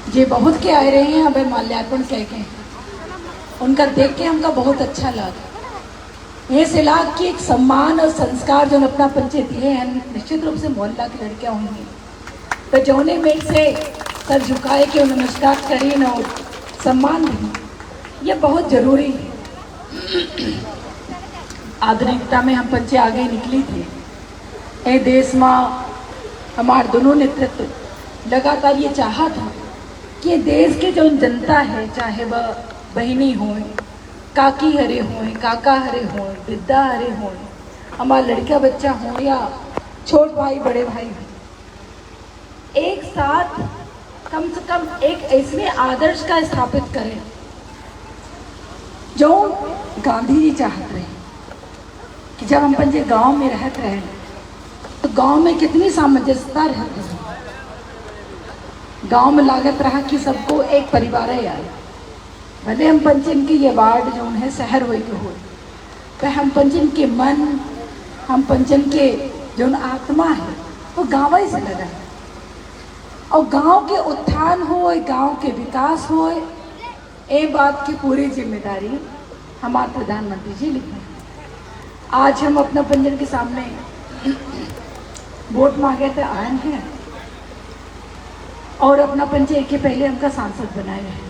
जे बहुत के आए रहे हैं हमें माल्यार्पण कह के, उनका देख के हमका बहुत अच्छा लगा। ये सिलाक की एक सम्मान और संस्कार जो अपना पंचे दिए हैं, निश्चित रूप से मोहल्ला की लड़कियां होंगी तो जौने में से सर झुकाए के नमस्कार करी न और सम्मान दी, ये बहुत जरूरी है। आधुनिकता में हम पंचे आगे निकली थे। ए देश में हमारे दोनों नेतृत्व लगातार ये चाहा था कि देश के जो जनता है, चाहे वह बहनी हो, काकी हरे हों, काका हरे हों, वृद्धा हरे हों, हमारा लड़का बच्चा हो या छोट भाई बड़े भाई हो, एक साथ कम से कम एक ऐसे आदर्श का स्थापित करें जो गांधी जी चाहते रहे कि जब हम पंजे गांव में रहते रहे तो गांव में कितनी सामंजस्यता रहती है। गांव में लागत रहा कि सबको एक परिवार है यार, भले हम पंचम की ये वार्ड जो है शहर हो पर हम पंचम के मन, हम पंचम के जो आत्मा है वो गाँव ही से लगा है। और गांव के उत्थान हो, गांव के विकास हो, ये बात की पूरी जिम्मेदारी हमारे प्रधानमंत्री जी लिखे। आज हम अपना पंजन के सामने वोट मांगे थे, आए हैं और अपना पंचे के पहले हमका सांसद बनाए हैं।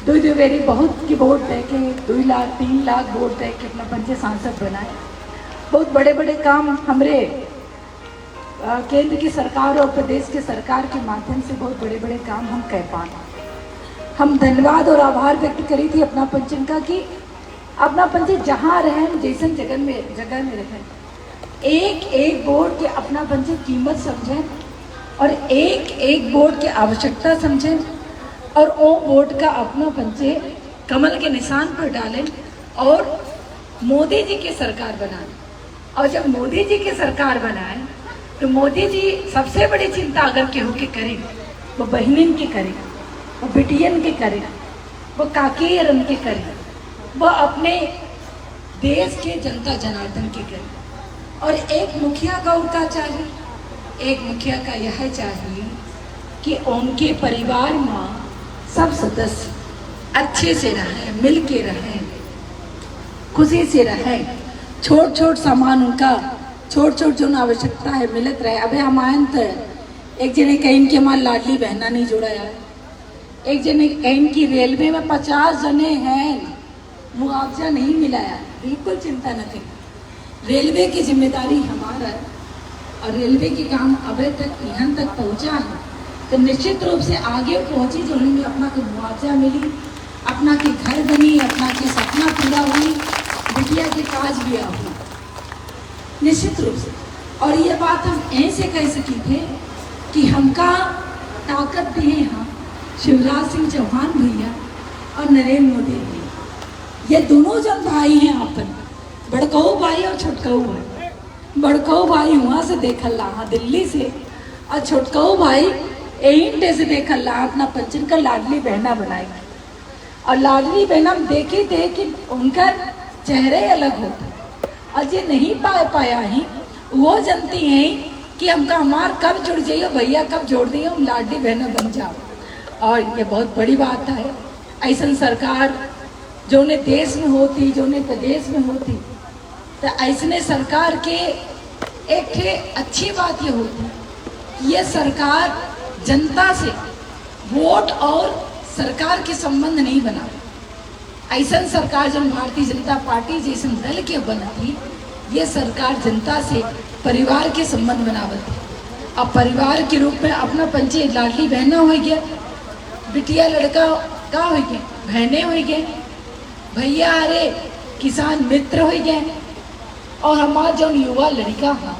दो वेरी बहुत की वोट दे के 2 लाख 3 लाख वोट दे के अपना पंचे सांसद बनाए। बहुत बड़े बड़े काम हमारे केंद्र की सरकार और प्रदेश की सरकार के माध्यम से बहुत बड़े बड़े काम हम कह पाए। हम धन्यवाद और आभार व्यक्त करी थी अपना पंचन का कि अपना पंचन जहाँ रहें, जैसन जगह में रहें, एक एक वोट के अपना पंचन कीमत समझें और एक एक वोट की आवश्यकता समझें और वो वोट का अपना पंचे कमल के निशान पर डालें और मोदी जी की सरकार बनाएं। और जब मोदी जी की सरकार बनाएं तो मोदी जी सबसे बड़ी चिंता अगर केहू के करें, वो बहनिन के करें, वो बिटियन के करें, वो काकीरन के करें, वो अपने देश के जनता जनार्दन के करें। और एक मुखिया का उनका चाहिए, एक मुखिया का यह चाहिए कि उनके परिवार में सब सदस्य अच्छे से रहें, मिल के रहें, खुशी से रहें, छोट छोट सामान उनका छोट छोट जो आवश्यकता है मिलत रहे। अबे हम आयन तो एक जने कहीं के हमारे लाडली बहना नहीं जोड़ा यार, एक जने कहीं की रेलवे में 50 जने हैं मुआवजा नहीं मिला यार। बिल्कुल चिंता न करें, रेलवे की जिम्मेदारी हमारा है और रेलवे के काम अभी तक यहाँ तक पहुँचा है तो निश्चित रूप से आगे पहुँची जो उन्हें अपना को मुआवजा मिली, अपना के घर बनी, अपना के सपना पूरा हुई, बिटिया के काज भी हुई निश्चित रूप से। और ये बात हम ऐसे कह सकी थे कि हमका ताकत दिए हम शिवराज सिंह चौहान भैया और नरेंद्र मोदी भैया, ये दोनों जन भाई हैं अपन, बड़कऊ भाई और छोटकऊ भाई। बड़कऊ भाई वहाँ से देखल रहा दिल्ली से और छोटकऊ भाई एंडे से देखल रहा अपना पंचन का लाडली बहना बनाई। और लाडली बहना देखे थे कि उनका चेहरे अलग होता और जे नहीं पाया ही वो जानती हैं कि हमका हमार कब जुड़ जाइए भैया, कब जोड़ दिए हम लाडली बहना बन जाओ। और ये बहुत बड़ी बात है, ऐसा सरकार जो ने देश में होती, जो ने प्रदेश में होती तो ऐसने सरकार के एक अच्छी बात ये होती, ये सरकार जनता से वोट और सरकार के संबंध नहीं बना। ऐसा सरकार जब भारतीय जनता पार्टी जैसे दल के बनती, ये सरकार जनता से परिवार के संबंध बनावती। अब परिवार के रूप में अपना पंचे लाडली बहना हो गया, बिटिया लड़का का हो गया, बहने हो गए, भैया अरे किसान मित्र हो गए और हमारा जो युवा लड़का है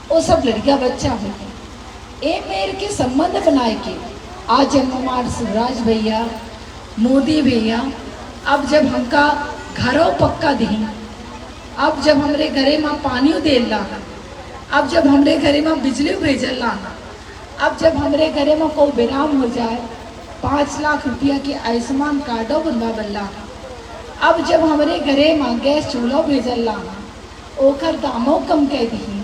वो सब लड़का बच्चा हो गए। ए मेर के संबंध बनाए के आज हम हमारे शिवराज भैया, मोदी भैया, अब जब हमका घरों पक्का दें, अब जब हमरे घरे में पानी दे ला, अब जब हमरे घरे में बिजली भेजल ला, अब जब हमरे घरे में कोई विराम हो जाए 5 लाख रुपया के आयुष्मान कार्डो बनवा बल्ला, अब जब हमरे घरे में गैस चूल्हा भेजल ला ओकर दामों कम कह दी,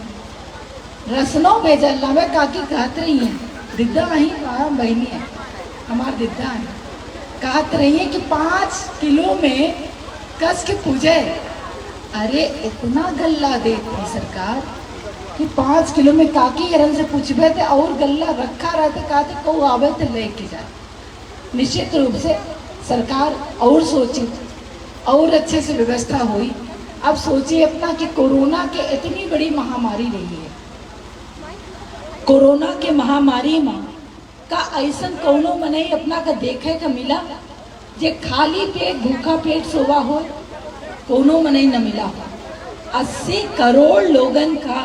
रसनों भेजल ला में काकी कहत रही हैं दिग्दा वहीं बहनी है हमार दिद्दा है, कहत रही है कि 5 किलो में कस के पूजे। अरे इतना गल्ला देती सरकार कि 5 किलो में काकी अरन से पूछबे थे और गल्ला रखा रहते कहते को आवे तो लेके जाए। निश्चित रूप से सरकार और सोची और अच्छे से व्यवस्था हुई। अब सोचिए अपना कि कोरोना के इतनी बड़ी महामारी रही है, कोरोना के महामारी में का ऐसा कोनो मनई अपना का देखे का मिला जे खाली पेट भूखा पेट सोवा हो, कोनो मनई न मिला हो। 80 करोड़ लोगन का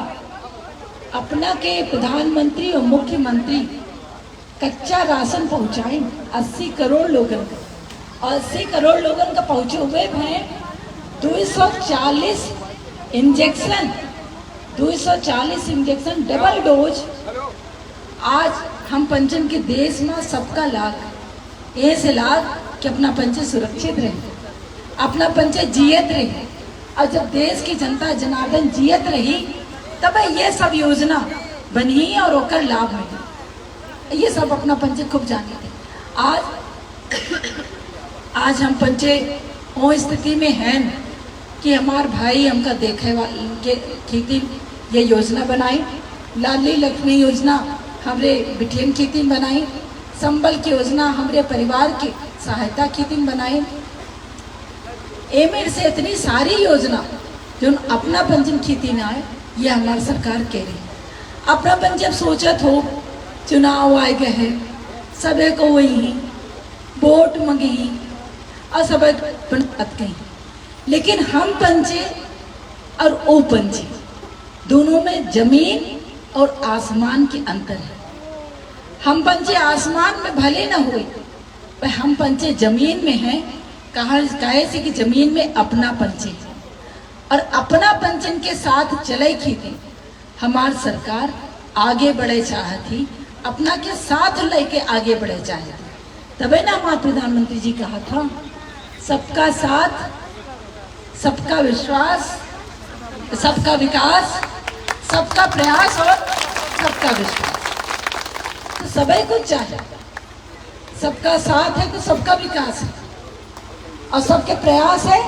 अपना के प्रधानमंत्री और मुख्यमंत्री कच्चा राशन पहुंचाए। 80 करोड़ लोगन का, और 80 करोड़ लोगन का पहुंचे हुए हैं 240 इंजेक्शन, 240 इंजेक्शन डबल डोज। आज हम पंचन के देश में सबका लाग ऐसे लाग कि अपना पंच सुरक्षित रहे, अपना पंच जियत रहे। और जब देश की जनता जनार्दन जियत रही तब ये सब योजना बनी और ओकर लाभ मिली। ये सब अपना पंचे खूब जाने थे। आज हम पंचे वो स्थिति में हैं कि हमार भाई हमका देखे वाले के खेती ये योजना बनाई, लाडली लक्ष्मी योजना हमरे बिटियन खेती बनाई, संबल की योजना हमरे परिवार की सहायता खेती बनाई। एमेर से इतनी सारी योजना जो अपना पंचन खेती ना आए, ये हमारी सरकार कह रही है। अपना पंच जब सोचत हो चुनाव आए गए हैं, सबे को वही वोट मंगी और सब बात कही, लेकिन हम पंचे और ओ पंचे दोनों में जमीन और आसमान के अंतर है। हम पंचे आसमान में भले न हुए, पर हम पंचे जमीन में हैं। कहे से कि जमीन में अपना पंचे और अपना पंचन के साथ चले खेती हमार सरकार आगे बढ़े चाहती, अपना के साथ लेके आगे बढ़े चाहती। तबे ना हमारे प्रधानमंत्री जी कहा था सबका साथ, सबका विश्वास, सबका विकास, सबका प्रयास और सबका विश्वास। तो सभी कुछ चाहे, सबका साथ है तो सबका विकास है और सबके प्रयास है,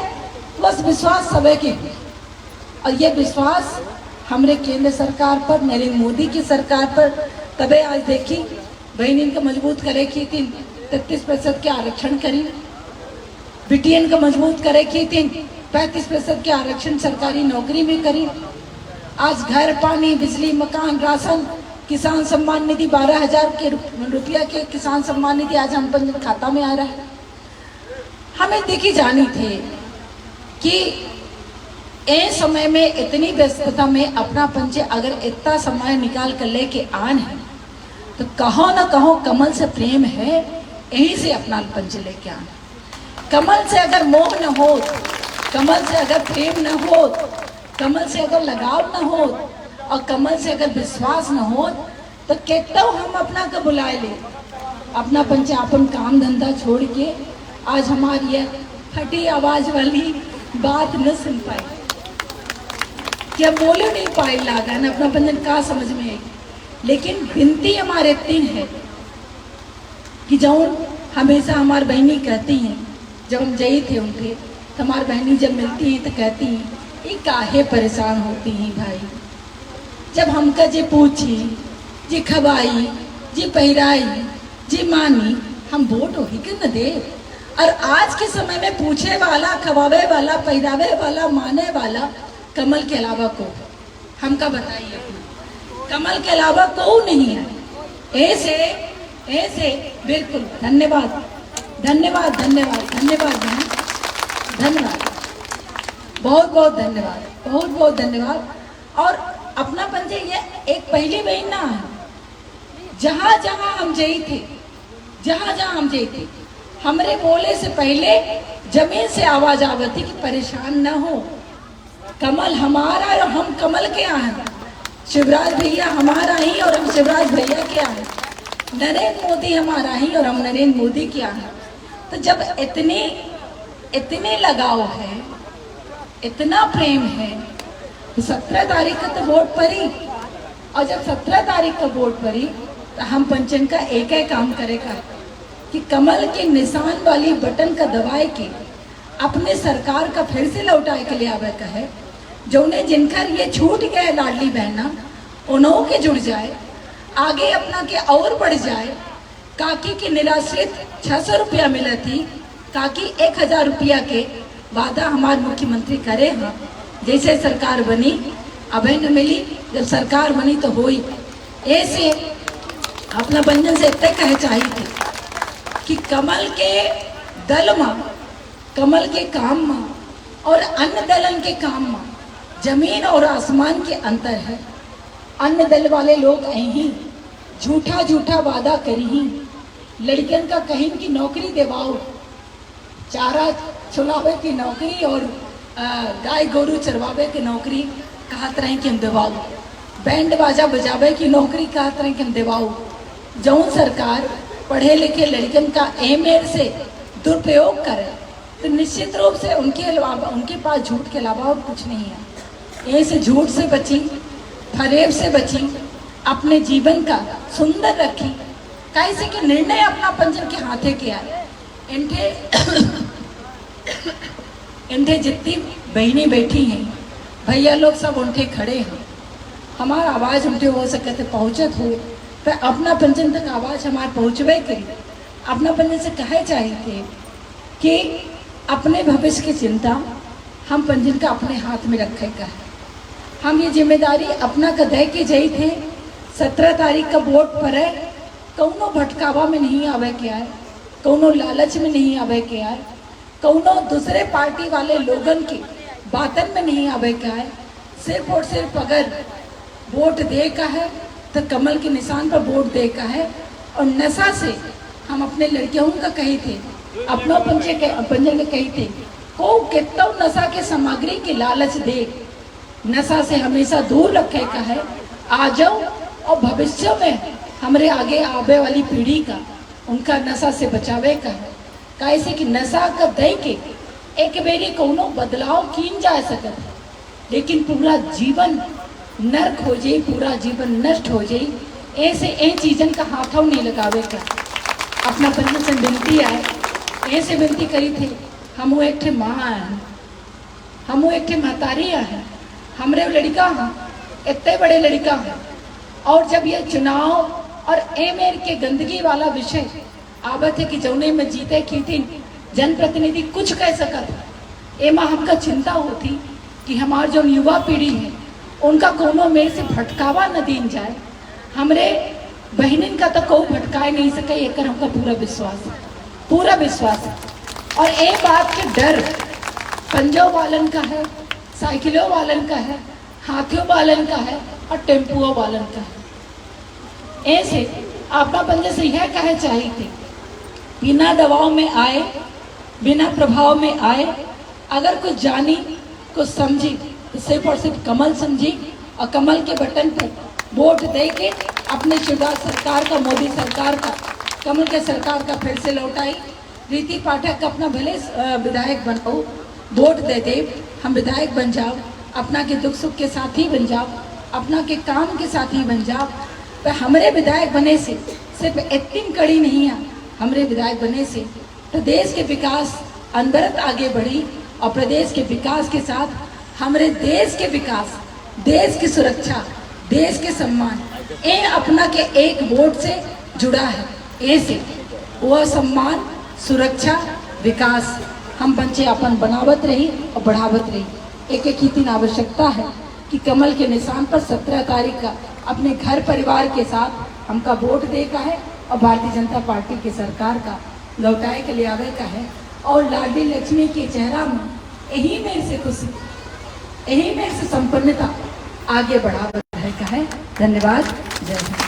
बस विश्वास सभी के। और ये विश्वास हमारे केंद्र सरकार पर, नरेंद्र मोदी की सरकार पर। तबे आज देखी बहन इनका मजबूत करे की 33% के आरक्षण करी, बिटियन का मजबूत करे की 35% के आरक्षण सरकारी नौकरी में करी। आज घर पानी बिजली मकान राशन किसान सम्मान निधि 12,000 के रुपया के किसान सम्मान निधि आज हम पंच खाता में आ रहा है। हमें देखी जानी थे कि इस समय में इतनी व्यस्तता में अपना पंचे अगर इतना समय निकाल कर लेके आन है तो कहो न कहो कमल से प्रेम है, यहीं से अपना पंचे लेके आन। कमल से अगर मोह न हो, कमल से अगर प्रेम न हो, कमल से अगर लगाव न हो और कमल से अगर विश्वास न हो तो कहता हम अपना का बुलाए ले। अपना पंचे अपन काम धंधा छोड़ के आज हमारी ये फटी आवाज वाली बात न सुन पाई, क्या बोले नहीं पाई लागा न अपना पंचन का समझ में आई। लेकिन विनती हमारे तीन है कि जौन हमेशा हमारी बहनी कहती हैं, जब हम जई थे उनके तो हमारी बहनी जब मिलती हैं तो कहती हैं ये काहे परेशान होती हैं भाई, जब हमका जे पूछी जी खवाई जी पहिराई जी मानी हम वोट वही के न दे। और आज के समय में पूछे वाला, खवावे वाला, पहिरावे वाला, माने वाला कमल के अलावा को हमका बताइए अपना, कमल के अलावा को नहीं है। ऐसे ऐसे बिल्कुल धन्यवाद धन्यवाद धन्यवाद धन्यवाद धन्यवाद, बहुत बहुत धन्यवाद, बहुत बहुत धन्यवाद। और अपना पंचे ये एक पहली बहन ना है, जहाँ जहाँ हम गए थे, जहाँ जहाँ हम गए थे, हमारे बोले से पहले जमीन से आवाज आवती कि परेशान न हो, कमल हमारा और हम कमल के यहाँ हैं, शिवराज भैया हमारा ही और हम शिवराज भैया के यहाँ हैं, नरेंद्र मोदी हमारा ही और हम नरेंद्र मोदी के यहाँ हैं। तो जब इतने लगाव है, इतना प्रेम है, तो 17 तारीख का तो वोट पड़ी। और जब 17 तारीख का वोट पड़ी तो हम पंचन का एक काम करेगा, कि कमल के निशान वाली बटन का दबाए के अपने सरकार का फिर से लौटाए के लिए आवे का है। जो उन्हें जिनकर ये छूट गया लाडली बहना उन्हों के जुड़ जाए, आगे अपना के और बढ़ जाए। काकी की निराश्रित 600 रुपया मिला थी, काकी 1000 रुपया के वादा हमारे मुख्यमंत्री करे हैं। जैसे सरकार बनी अभय न मिली, जब सरकार बनी तो हुई। ऐसे अपना बंजन से इतने कहे चाहिए थे कि कमल के दल में, कमल के काम में और अन्य दलन के काम में जमीन और आसमान के अंतर है। अन्य दल वाले लोग यही झूठा झूठा वादा करी, लड़कियन का कहीं की नौकरी देवाओ, चारा छुलावे की नौकरी और गाय गोरू चरवावे की नौकरी कहत रहे कि हम देवाओ, बैंड बाजा बजावे की नौकरी कहत रहे कि हम देवाओ। जौन सरकार पढ़े लिखे लड़कियन का एमेर से दुरुपयोग करे तो निश्चित रूप से उनके पास झूठ के अलावा और कुछ नहीं है। ऐसे झूठ से बची, फरेब से बची, अपने जीवन का सुंदर रखी। कैसे कि निर्णय अपना पंजन के हाथे किया। इन्हें जितनी बहनें बैठी हैं, भैया लोग सब उनके खड़े हैं। हमारा आवाज़ उनके हो सके तो पहुँचत हो तो अपना पंजन तक आवाज़ हमारे पहुँचवे करी। अपना पंजन से कहे चाहिए थे कि अपने भविष्य की चिंता हम पंजन का अपने हाथ में रखे का है। हम ये जिम्मेदारी अपना का दे के जाई थे। 17 तारीख का वोट पर है, कौनो भटकावा में नहीं आवे के आए, कौनो लालच में नहीं आवे के आए, कौनो दूसरे पार्टी वाले लोगन की बातन में नहीं आवे के आए। सिर्फ और सिर्फ अगर वोट दे का है तो कमल के निशान पर वोट दे का है। और नशा से हम अपने लड़कियों का कही थे, अपनों पंजन में कही थे, को कितना नशा के सामग्री की लालच दे, नशा से हमेशा दूर रखे का है। आ जाओ और भविष्य में हमारे आगे आवे वाली पीढ़ी का उनका नशा से बचावे का है। कैसे कि नशा का दे के एक बेरी कोनो बदलाव कीन जा सकता है, लेकिन पूरा जीवन नर्क हो जाए, पूरा जीवन नष्ट हो जाए। ऐसे ए चीजन का हाथों नहीं लगावे का। अपना पंजन से विनती आए, ऐसे विनती करी थे, हम एक ठे माँ हैं, हम एक ठे महतारी हैं, हमरे लड़का हैं, इतने बड़े लड़का हैं। और जब ये चुनाव और एमेर के गंदगी वाला विषय आवत है कि जौने में जीते की जनप्रतिनिधि कुछ कह सकत, एमा हमका चिंता होती कि हमार जो युवा पीढ़ी है उनका कोनो मेरे से भटकावा न दीन जाए। हमरे बहनिन का तो कोई भटकाए नहीं सके, एक हमका पूरा विश्वास है, पूरा विश्वास है। और एक बात के डर पंजों वालन का है, साइकिलों वालन का है, हाथियों वालन का है और टेम्पुओं वालन का है। ऐसे आपका पंजे से यह कहे चाहिए थे, बिना दबाव में आए, बिना प्रभाव में आए, अगर कुछ जानी कुछ समझी तो सिर्फ और सिर्फ कमल समझी और कमल के बटन पर वोट दे के अपने शुदा सरकार का, मोदी सरकार का, कमल के सरकार का फिर से लौटाई। रीति पाठक अपना भले विधायक बनाओ, वोट दे दे, हम विधायक बन जाओ, अपना के दुख सुख के साथी बन जाओ, अपना के काम के साथी बन जाओ। पर हमारे विधायक बने से सिर्फ इतनी कड़ी नहीं है, हमारे विधायक बने से प्रदेश के विकास अनवरत आगे बढ़ी और प्रदेश के विकास के साथ हमारे देश के विकास, देश की सुरक्षा, देश के सम्मान ए अपना के एक वोट से जुड़ा है। ऐसे वह सम्मान, सुरक्षा, विकास हम बच्चे अपन बनावत रही और बढ़ावत रही। एक एक ही दिन आवश्यकता है कि कमल के निशान पर 17 तारीख का अपने घर परिवार के साथ हमका वोट दे का है और भारतीय जनता पार्टी की सरकार का लौटाए के लिए आवे का है। और लाडली लक्ष्मी के चेहरा में यही मेरे से खुशी, यही मेरे से संपन्नता आगे बढ़ा है का है। धन्यवाद, जय हिंद।